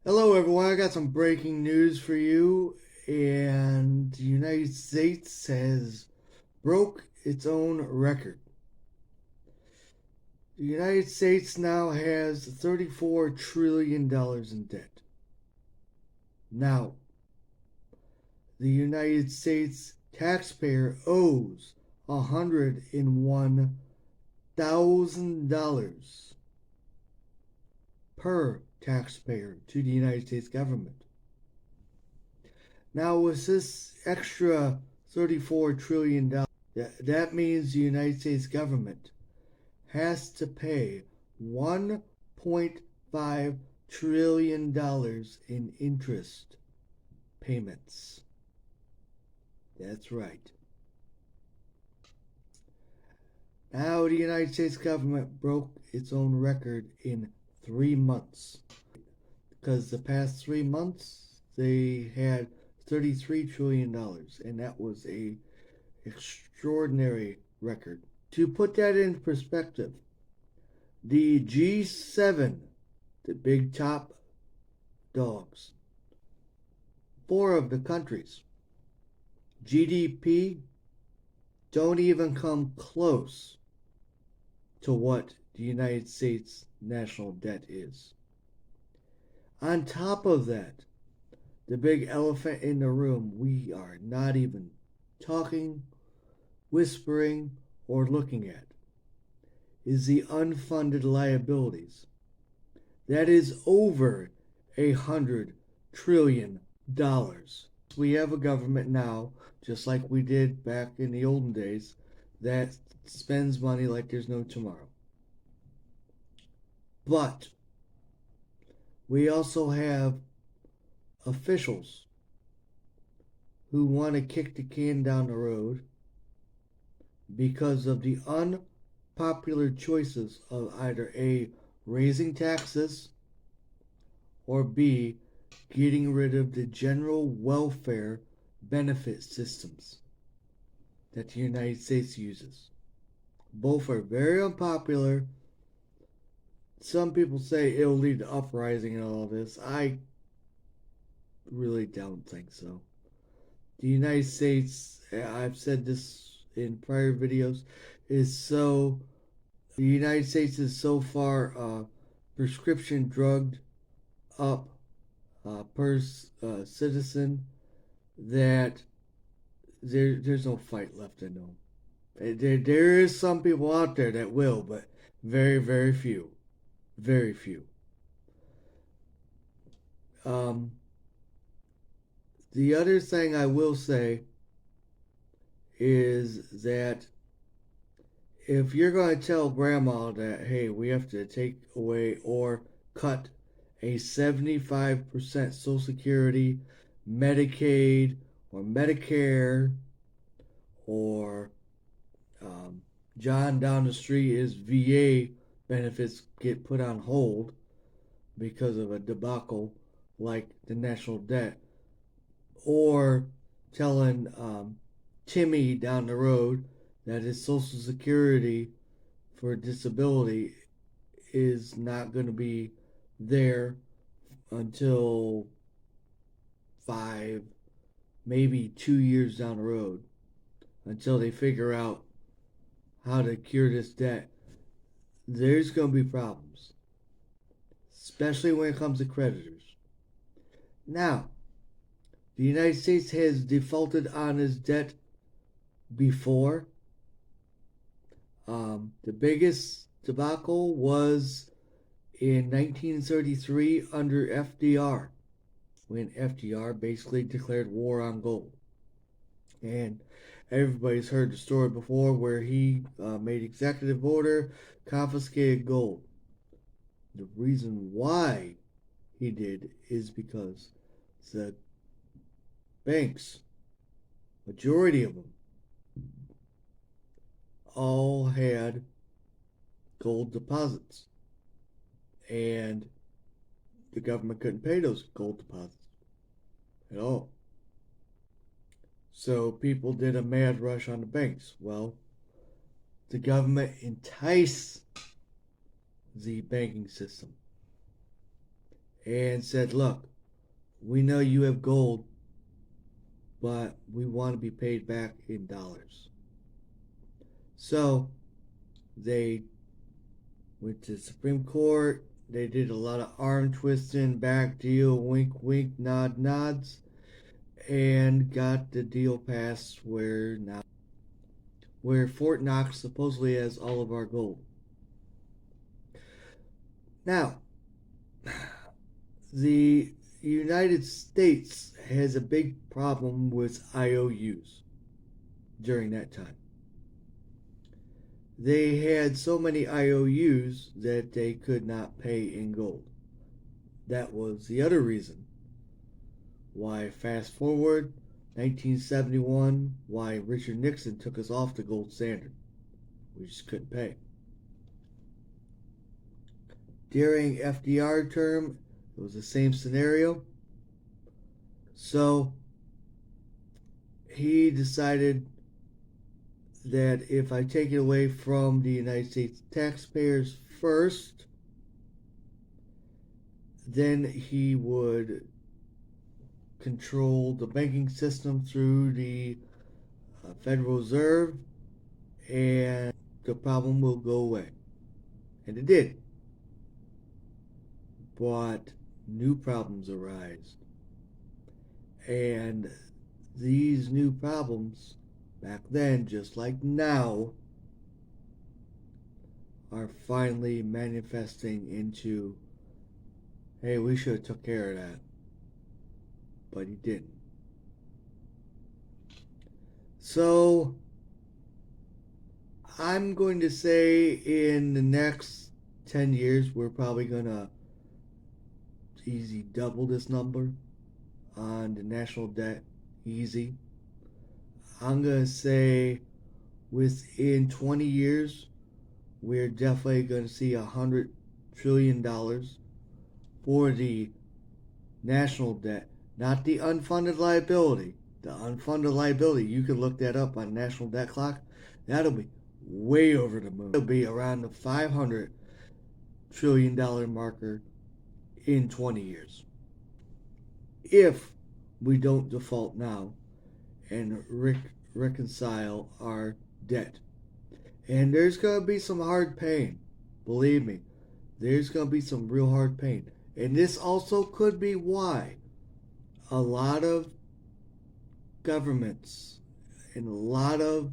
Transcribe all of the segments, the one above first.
Hello, everyone. I got some breaking news for you. And the United States has broke its own record. The United States now has $34 trillion in debt. Now, the United States taxpayer owes $101,000 per taxpayer to the United States government. Now, with this extra $34 trillion, that means the United States government has to pay $1.5 trillion in interest payments. That's right. Now, the United States government broke its own record in 3 months. Because the past 3 months, they had $33 trillion, and that was a extraordinary record. To put that in perspective, the G7, the big top dogs, four of the countries, GDP don't even come close to what the United States national debt is. On top of that, the big elephant in the room we are not even talking, whispering, or looking at is the unfunded liabilities. That is over $100 trillion. We have a government now, just like we did back in the olden days, that spends money like there's no tomorrow. But we also have officials who want to kick the can down the road because of the unpopular choices of either A, raising taxes, or B, getting rid of the general welfare benefit systems that the United States uses. Both are very unpopular. Some people say it'll lead to uprising and all this. I really don't think so. The United States, I've said this in prior videos, the United States is so far prescription drugged up per citizen that there's no fight left in them. There is some people out there that will, but very, very few. Very few. Um, the other thing I will say is that if you're going to tell grandma that, hey, we have to take away or cut a 75% Social Security, Medicaid, or Medicare, or John down the street, his VA benefits get put on hold because of a debacle like the national debt, or telling Timmy down the road that his Social Security for disability is not going to be there until 5, maybe 2 years down the road until they figure out how to cure this debt. There's going to be problems, especially when it comes to creditors. Now, the United States has defaulted on its debt before. The biggest debacle was in 1933 under FDR, when FDR basically declared war on gold. And everybody's heard the story before where he made executive order, confiscated gold. The reason why he did is because the banks, majority of them, all had gold deposits. And the government couldn't pay those gold deposits at all. So people did a mad rush on the banks. Well, the government enticed the banking system. and said, look, we know you have gold, but we want to be paid back in dollars. So they went to the Supreme Court. They did a lot of arm twisting, back deal, wink, wink, nod, nods, and got the deal passed where Fort Knox supposedly has all of our gold. Now, the United States has a big problem with IOUs during that time. They had so many IOUs that they could not pay in gold. That was the other reason why, fast forward 1971, why Richard Nixon took us off the gold standard. We just couldn't pay. During FDR term, it was the same scenario. So he decided that if I take it away from the United States taxpayers first, then he would control the banking system through the Federal Reserve, and the problem will go away. And it did. But new problems arise. And these new problems, back then, just like now, are finally manifesting into, hey, we should have took care of that. But he didn't. So, I'm going to say in the next 10 years, we're probably going to easy double this number on the national debt. Easy. I'm going to say within 20 years, we're definitely going to see $100 trillion for the national debt, not the unfunded liability. The unfunded liability, you can look that up on National Debt Clock. That'll be way over the moon. It'll be around the $500 trillion marker in 20 years. If we don't default now and reconcile our debt. And there's going to be some hard pain. Believe me, there's going to be some real hard pain. And this also could be why a lot of governments and a lot of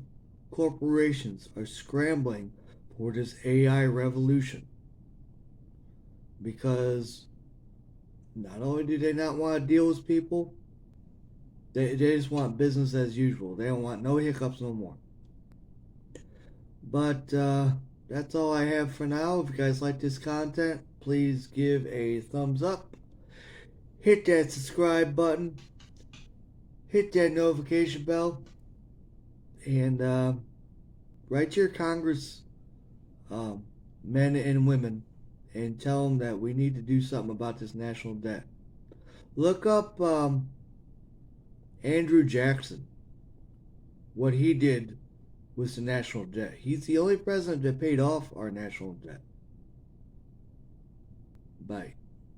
corporations are scrambling for this AI revolution. Because not only do they not want to deal with people, they just want business as usual. They don't want no hiccups no more. But that's all I have for now. If you guys like this content, please give a thumbs up. Hit that subscribe button. Hit that notification bell. And write to your Congress men and women and tell them that we need to do something about this national debt. Look up Andrew Jackson, what he did with the national debt. He's the only president that paid off our national debt. Bye.